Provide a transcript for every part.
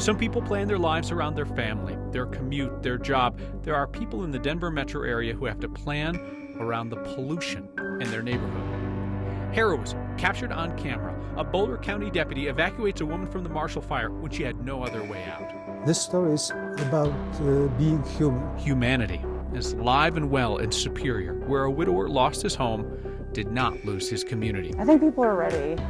Some people plan their lives around their family, their commute, their job. There are people in the Denver metro area who have to plan around the pollution in their neighborhood. Heroism captured on camera. A Boulder County deputy evacuates a woman from the Marshall Fire when she had no other way out. This story is about being human. Humanity is live and well in Superior, where a widower lost his home, did not lose his community. I think people are ready.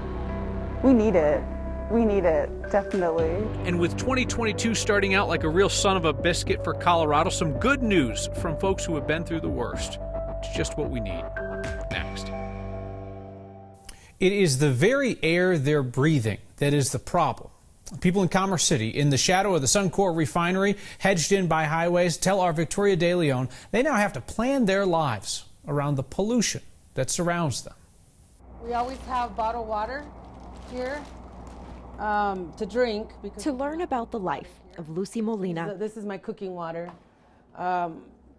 We need it. We need it, definitely. And with 2022 starting out like a real son of a biscuit for Colorado, some good news from folks who have been through the worst. It's just what we need. Next. It is the very air they're breathing that is the problem. People in Commerce City, in the shadow of the Suncor refinery, hedged in by highways, tell our Victoria De Leon they now have to plan their lives around the pollution that surrounds them. We always have bottled water here to drink. To learn about the life of Lucy Molina. This is my cooking water.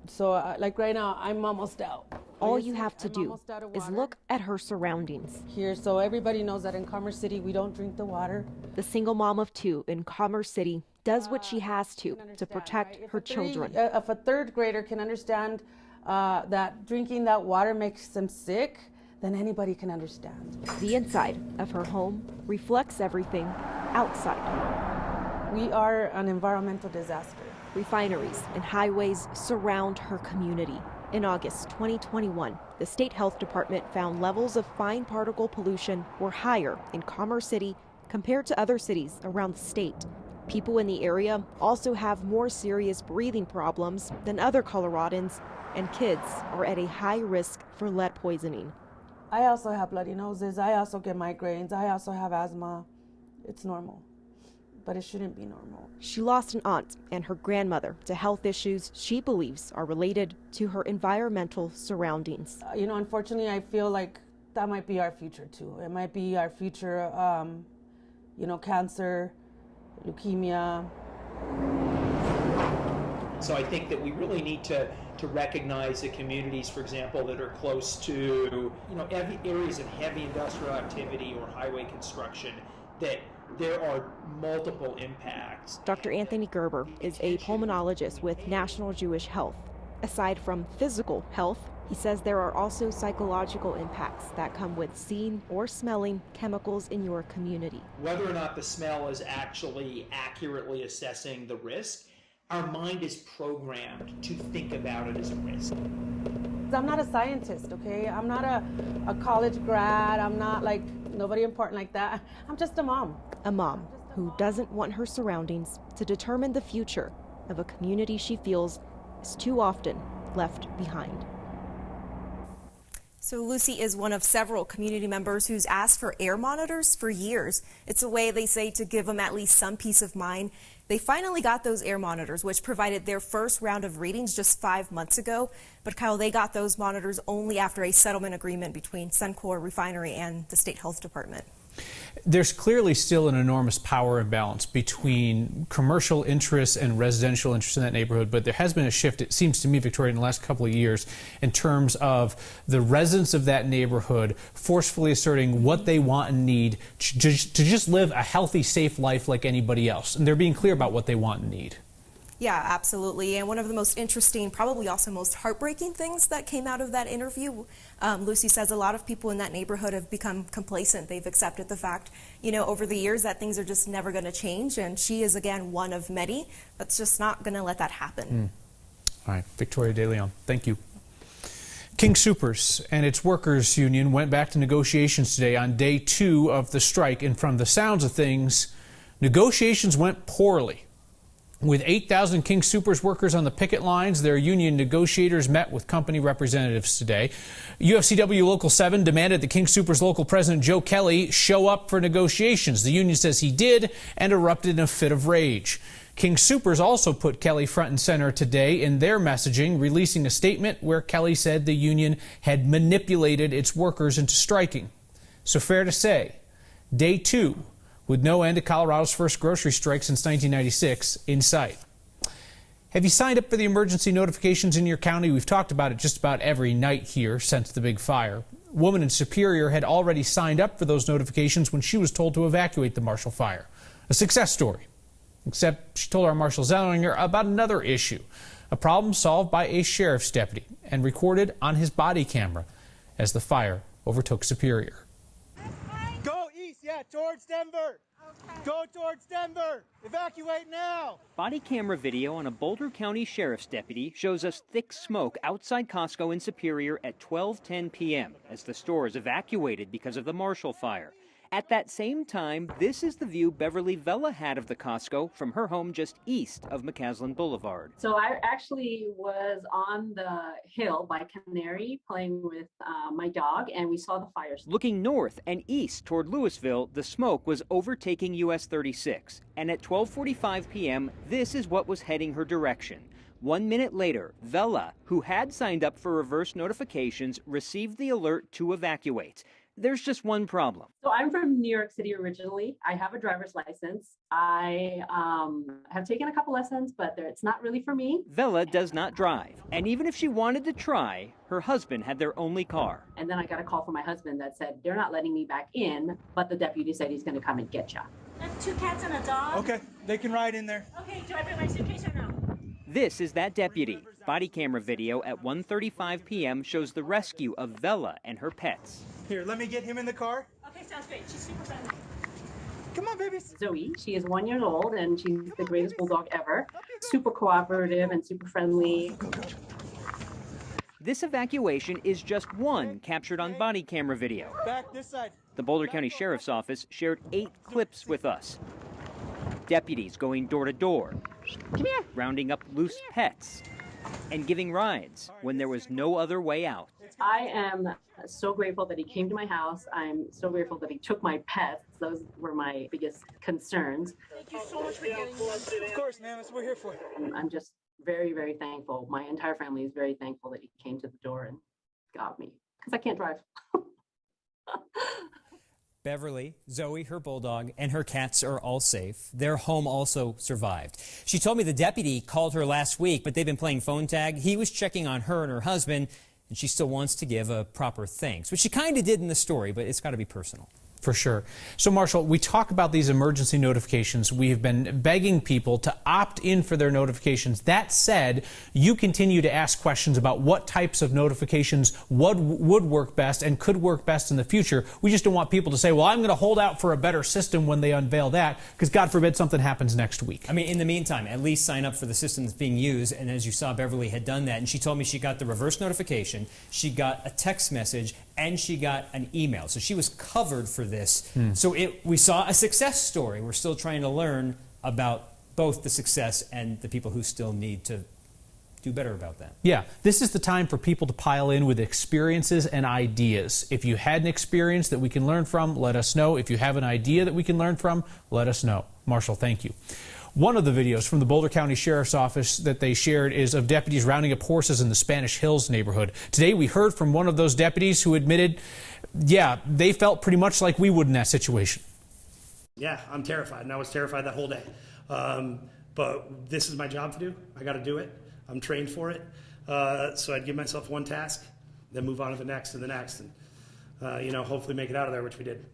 So like right now, I'm almost out. All you have to do is look at her surroundings. Here, so everybody knows that in Commerce City, we don't drink the water. The single mom of two in Commerce City does what she has to protect her children. If a third grader can understand that drinking that water makes them sick, then anybody can understand. The inside of her home reflects everything outside. We are an environmental disaster. Refineries and highways surround her community. In August 2021, the State Health Department found levels of fine particle pollution were higher in Commerce City compared to other cities around the state. People in the area also have more serious breathing problems than other Coloradans, and kids are at a high risk for lead poisoning. I also have bloody noses. I also get migraines. I also have asthma. It's normal, but it shouldn't be normal. She lost an aunt and her grandmother to health issues she believes are related to her environmental surroundings. Unfortunately, I feel like that might be our future too. It might be our future, cancer, leukemia. So I think that we really need to recognize the communities, for example, that are close to, areas of heavy industrial activity or highway construction, that there are multiple impacts. Dr. Anthony Gerber is a pulmonologist with National Jewish Health. Aside from physical health, he says there are also psychological impacts that come with seeing or smelling chemicals in your community. Whether or not the smell is actually accurately assessing the risk, our mind is programmed to think about it as a risk. I'm not a scientist, okay? I'm not a college grad. I'm not nobody important like that. I'm just a mom. A mom who doesn't want her surroundings to determine the future of a community she feels is too often left behind. So Lucy is one of several community members who's asked for air monitors for years. It's a way, they say, to give them at least some peace of mind. They finally got those air monitors, which provided their first round of readings just 5 months ago. But Kyle, they got those monitors only after a settlement agreement between Suncor Refinery and the State Health Department. There's clearly still an enormous power imbalance between commercial interests and residential interests in that neighborhood, but there has been a shift, it seems to me, Victoria, in the last couple of years in terms of the residents of that neighborhood forcefully asserting what they want and need to just live a healthy, safe life like anybody else. And they're being clear about what they want and need. Yeah, absolutely. And one of the most interesting, probably also most heartbreaking things that came out of that interview, Lucy says a lot of people in that neighborhood have become complacent. They've accepted the fact, over the years that things are just never going to change. And she is, again, one of many that's just not going to let that happen. All right, Victoria De Leon, thank you. King Soopers and its workers union went back to negotiations today on day 2 of the strike. And from the sounds of things, negotiations went poorly. With 8,000 King Soopers workers on the picket lines, their union negotiators met with company representatives today. UFCW Local 7 demanded the King Soopers local president Joe Kelly show up for negotiations. The union says he did and erupted in a fit of rage. King Soopers also put Kelly front and center today in their messaging, releasing a statement where Kelly said the union had manipulated its workers into striking. So fair to say, day 2 with no end to Colorado's first grocery strike since 1996 in sight. Have you signed up for the emergency notifications in your county? We've talked about it just about every night here since the big fire. A woman in Superior had already signed up for those notifications when she was told to evacuate the Marshall Fire. A success story. Except she told our Marshall Zellinger about another issue, a problem solved by a sheriff's deputy and recorded on his body camera as the fire overtook Superior. Go east, yeah, towards Denver. Okay. Go towards Denver. Evacuate now. Body camera video on a Boulder County Sheriff's deputy shows us thick smoke outside Costco in Superior at 12:10 p.m. as the store is evacuated because of the Marshall fire. At that same time, this is the view Beverly Vella had of the Costco from her home just east of McCaslin Boulevard. So I actually was on the hill by Canary playing with my dog, and we saw the fires. Looking north and east toward Louisville, the smoke was overtaking US 36. And at 12:45 p.m., this is what was heading her direction. 1 minute later, Vella, who had signed up for reverse notifications, received the alert to evacuate. There's just one problem. So I'm from New York City originally. I have a driver's license. I have taken a couple lessons, but it's not really for me. Vella does not drive. And even if she wanted to try, her husband had their only car. And then I got a call from my husband that said, they're not letting me back in, but the deputy said he's going to come and get you. That's 2 cats and a dog. Okay, they can ride in there. Okay, do I bring my suitcase or no? This is that deputy. Body camera video at 1:35 p.m. shows the rescue of Vella and her pets. Here, let me get him in the car. Okay, sounds great. She's super friendly. Come on, babies. Zoe, she is 1 year old, and she's the greatest bulldog ever. Super cooperative and super friendly. This evacuation is just one captured on body camera video. Back this side. The Boulder County Sheriff's Office shared 8 clips with us. Deputies going door to door, rounding up loose pets, and giving rides when there was no other way out. I am so grateful that he came to my house. I'm so grateful that he took my pets. Those were my biggest concerns. Thank you so much for getting us. Of course, ma'am, that's what we're here for. I'm just very, very thankful. My entire family is very thankful that he came to the door and got me, because I can't drive. Beverly, Zoe, her bulldog, and her cats are all safe. Their home also survived. She told me the deputy called her last week, but they've been playing phone tag. He was checking on her and her husband, and she still wants to give a proper thanks, which she kind of did in the story, but it's got to be personal. For sure. So, Marshall, we talk about these emergency notifications. We have been begging people to opt in for their notifications. That said, you continue to ask questions about what types of notifications would work best and could work best in the future. We just don't want people to say, well, I'm going to hold out for a better system when they unveil that, because God forbid something happens next week. I mean, in the meantime, at least sign up for the system that's being used. And as you saw, Beverly had done that. And she told me she got the reverse notification, she got a text message, and she got an email. So she was covered for this. So we saw a success story. We're still trying to learn about both the success and the people who still need to do better about that. Yeah, this is the time for people to pile in with experiences and ideas. If you had an experience that we can learn from, let us know. If you have an idea that we can learn from, let us know. Marshall, thank you. One of the videos from the Boulder County Sheriff's Office that they shared is of deputies rounding up horses in the Spanish Hills neighborhood. Today we heard from one of those deputies who admitted, yeah, they felt pretty much like we would in that situation. Yeah, I'm terrified, and I was terrified that whole day. But this is my job to do. I got to do it. I'm trained for it. So I'd give myself one task, then move on to the next and the next, and hopefully make it out of there, which we did.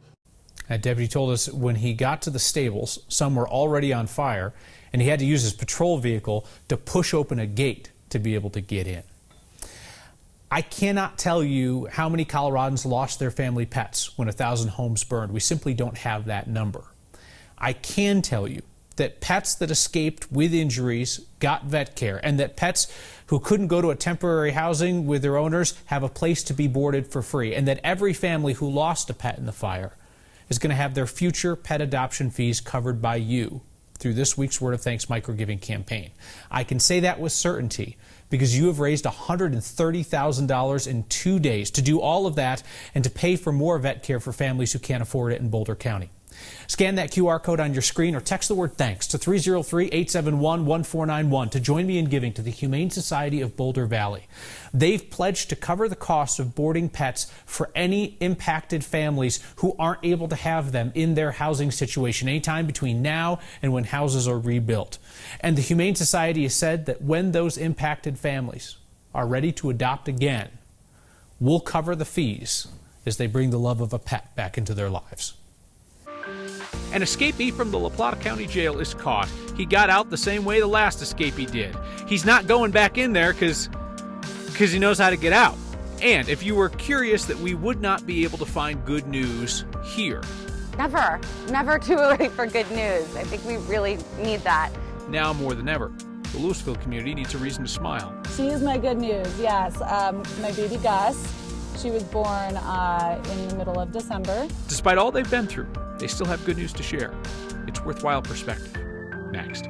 That deputy told us when he got to the stables, some were already on fire, and he had to use his patrol vehicle to push open a gate to be able to get in. I cannot tell you how many Coloradans lost their family pets when 1,000 homes burned. We simply don't have that number. I can tell you that pets that escaped with injuries got vet care, and that pets who couldn't go to a temporary housing with their owners have a place to be boarded for free, and that every family who lost a pet in the fire is going to have their future pet adoption fees covered by you through this week's Word of Thanks microgiving campaign. I can say that with certainty because you have raised $130,000 in 2 days to do all of that and to pay for more vet care for families who can't afford it in Boulder County. Scan that QR code on your screen or text the word THANKS to 303-871-1491 to join me in giving to the Humane Society of Boulder Valley. They've pledged to cover the cost of boarding pets for any impacted families who aren't able to have them in their housing situation anytime between now and when houses are rebuilt. And the Humane Society has said that when those impacted families are ready to adopt again, we'll cover the fees as they bring the love of a pet back into their lives. An escapee from the La Plata County Jail is caught. He got out the same way the last escapee did. He's not going back in there because he knows how to get out. And if you were curious that we would not be able to find good news here, Never too early for good news. I think we really need that. now more than ever, the Louisville community needs a reason to smile. She is my good news, yes. My baby Gus, she was born in the middle of December. Despite all they've been through, they still have good news to share. It's Worthwhile Perspective. Next.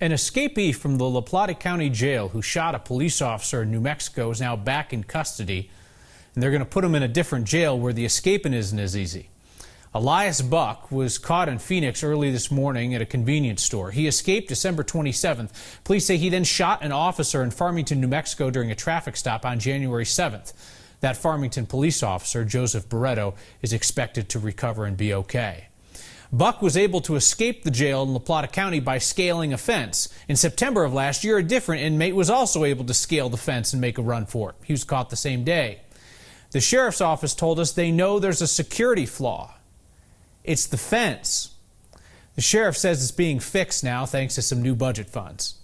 An escapee from the La Plata County Jail who shot a police officer in New Mexico is now back in custody, and they're going to put him in a different jail where the escaping isn't as easy. Elias Buck was caught in Phoenix early this morning at a convenience store. He escaped December 27th. Police say he then shot an officer in Farmington, New Mexico during a traffic stop on January 7th. That Farmington police officer, Joseph Barreto, is expected to recover and be okay. Buck was able to escape the jail in La Plata County by scaling a fence. In September of last year, a different inmate was also able to scale the fence and make a run for it. He was caught the same day. The sheriff's office told us they know there's a security flaw. It's the fence. The sheriff says it's being fixed now thanks to some new budget funds.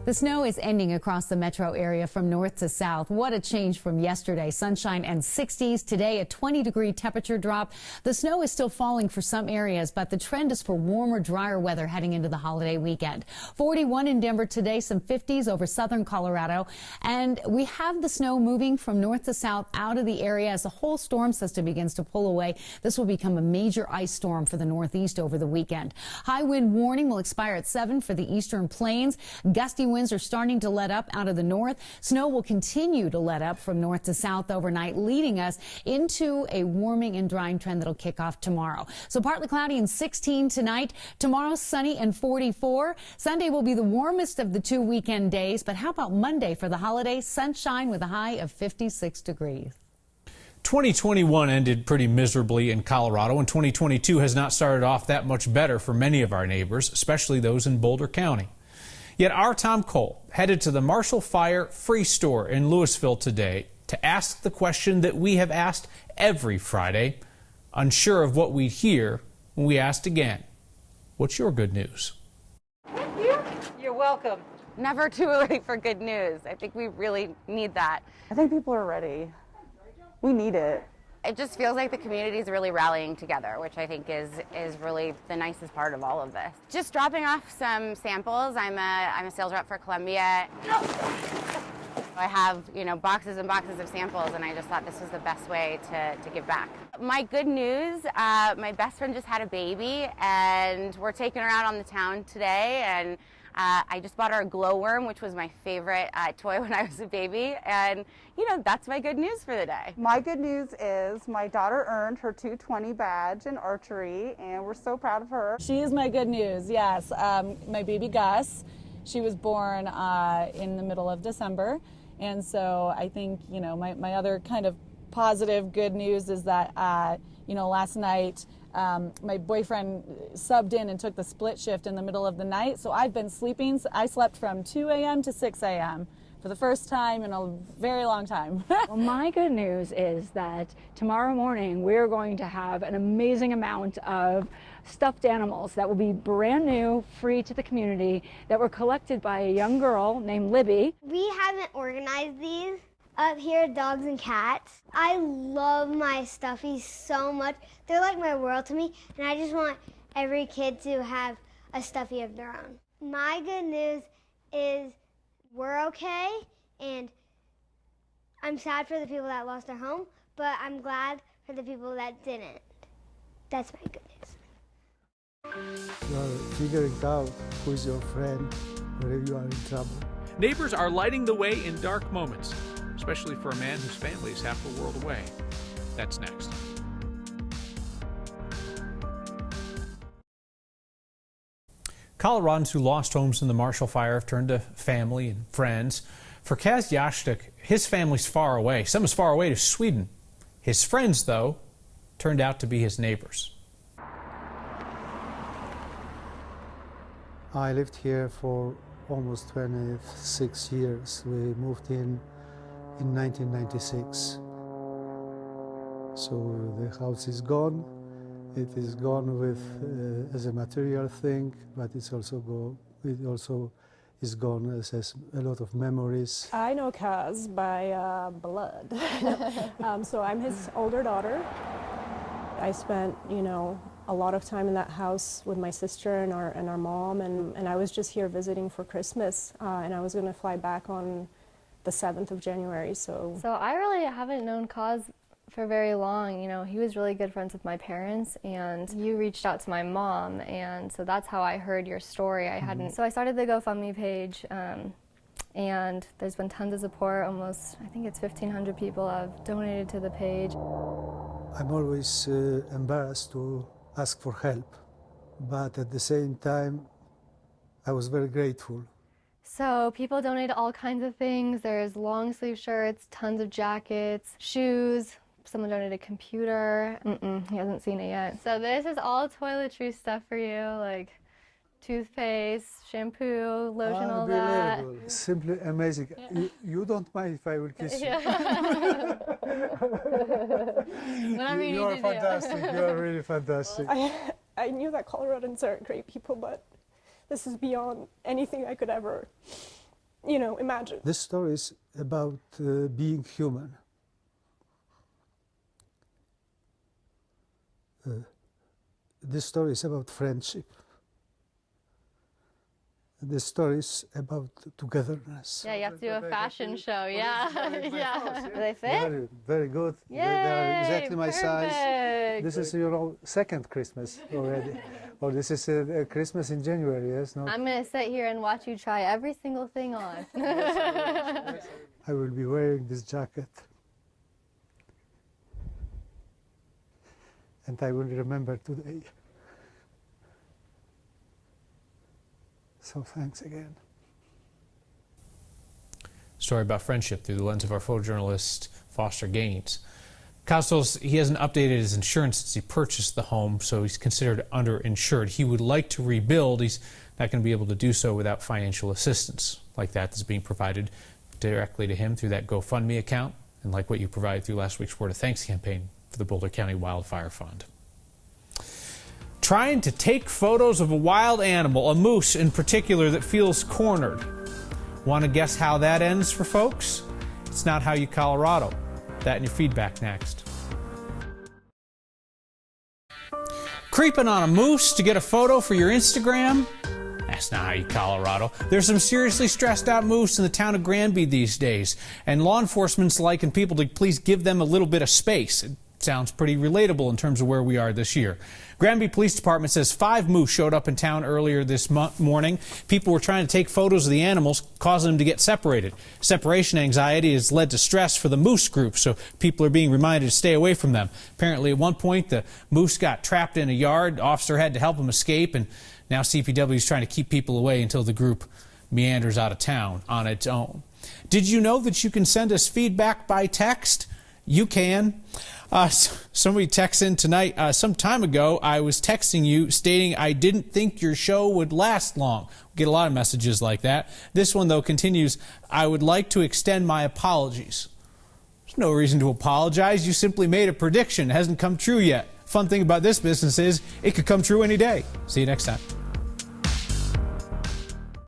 The snow is ending across the metro area from north to south. What a change from yesterday. Sunshine and 60s. Today, a 20-degree temperature drop. The snow is still falling for some areas, but the trend is for warmer, drier weather heading into the holiday weekend. 41 in Denver today, some 50s over southern Colorado. And we have the snow moving from north to south out of the area as the whole storm system begins to pull away. This will become a major ice storm for the northeast over the weekend. High wind warning will expire at 7 for the eastern plains. Gusty winds are starting to let up out of the north. Snow will continue to let up from north to south overnight, leading us into a warming and drying trend that'll kick off tomorrow. So partly cloudy and 16 tonight. Tomorrow, sunny and 44. Sunday will be the warmest of the 2 weekend days. But how about Monday for the holiday? Sunshine with a high of 56 degrees. 2021 ended pretty miserably in Colorado, and 2022 has not started off that much better for many of our neighbors, especially those in Boulder County. Yet our Tom Cole headed to the Marshall Fire Free Store in Louisville today to ask the question that we have asked every Friday, unsure of what we'd hear when we asked again. What's your good news? Thank you. You're welcome. Never too early for good news. I think we really need that. I think people are ready. We need it. It just feels like the community is really rallying together, which I think is really the nicest part of all of this. Just dropping off some samples. I'm a sales rep for Columbia. I have, boxes and boxes of samples, and I just thought this was the best way to give back. My good news, my best friend just had a baby, and we're taking her out on the town today, and I just bought her a glowworm, which was my favorite toy when I was a baby, and that's my good news for the day. My good news is my daughter earned her 220 badge in archery, and we're so proud of her. She is my good news, yes. My baby Gus, she was born in the middle of December, and so I think, my other kind of positive good news is that, last night, my boyfriend subbed in and took the split shift in the middle of the night, so I've been sleeping. I slept from 2 a.m. to 6 a.m. for the first time in a very long time. Well, my good news is that tomorrow morning we're going to have an amazing amount of stuffed animals that will be brand new, free to the community, that were collected by a young girl named Libby. We haven't organized these. Up here, dogs and cats. I love my stuffies so much. They're like my world to me, and I just want every kid to have a stuffy of their own. My good news is we're okay, and I'm sad for the people that lost their home, but I'm glad for the people that didn't. That's my good news. You're figuring out who's your friend whenever you are in trouble. Neighbors are lighting the way in dark moments, especially for a man whose family is half the world away. That's next. Coloradans who lost homes in the Marshall Fire have turned to family and friends. For Kaz Yashtuk, his family's far away. Some as far away to Sweden. His friends, though, turned out to be his neighbors. I lived here for almost 26 years. We moved in in 1996. So the house is gone. It is gone with as a material thing, but it also is gone as a lot of memories. I know Kaz by blood. So I'm his older daughter. I spent, a lot of time in that house with my sister and our mom, and I was just here visiting for Christmas, and I was going to fly back on the 7th of January. So I really haven't known Kaz for very long. He was really good friends with my parents, and you reached out to my mom, and so that's how I heard your story. So I started the GoFundMe page, and there's been tons of support. I think it's 1,500 people have donated to the page. I'm always embarrassed to ask for help, but at the same time, I was very grateful. So people donate all kinds of things. There's long sleeve shirts, tons of jackets, shoes. Someone donated a computer. He hasn't seen it yet. So this is all toiletry stuff for you, like toothpaste, shampoo, lotion, all that. Simply amazing. Yeah. You don't mind if I will kiss you? Yeah. Whatever you You are need to do. fantastic. You are really fantastic. I knew that Coloradans are great people, but this is beyond anything I could ever, imagine. This story is about being human. This story is about friendship. This story is about togetherness. Yeah, you have to do a fashion show. Yeah. Yeah. Do they fit? Very, very good. Yay, they are exactly my size. perfect. This is your second Christmas already. Or this is a Christmas in January, yes? No? I'm going to sit here and watch you try every single thing on. I will be wearing this jacket. And I will remember today. So thanks again. Story about friendship through the lens of our photojournalist Foster Gaines. Costos, he hasn't updated his insurance since he purchased the home, so he's considered underinsured. He would like to rebuild. He's not going to be able to do so without financial assistance like that's being provided directly to him through that GoFundMe account, and like what you provided through last week's Word of Thanks campaign for the Boulder County Wildfire Fund. Trying to take photos of a wild animal, a moose in particular, that feels cornered. Want to guess how that ends for folks? It's not how you Colorado. That and your feedback next. Creeping on a moose to get a photo for your Instagram? That's not how you Colorado. There's some seriously stressed out moose in the town of Granby these days, and law enforcement's liking people to please give them a little bit of space. It sounds pretty relatable in terms of where we are this year. Granby Police Department says 5 moose showed up in town earlier this morning. People were trying to take photos of the animals, causing them to get separated. Separation anxiety has led to stress for the moose group, so people are being reminded to stay away from them. Apparently, at one point, the moose got trapped in a yard. The officer had to help him escape, and now CPW is trying to keep people away until the group meanders out of town on its own. Did you know that you can send us feedback by text? You can. Somebody texted in tonight. Some time ago, I was texting you stating I didn't think your show would last long. We get a lot of messages like that. This one, though, continues, I would like to extend my apologies. There's no reason to apologize. You simply made a prediction. It hasn't come true yet. Fun thing about this business is it could come true any day. See you next time.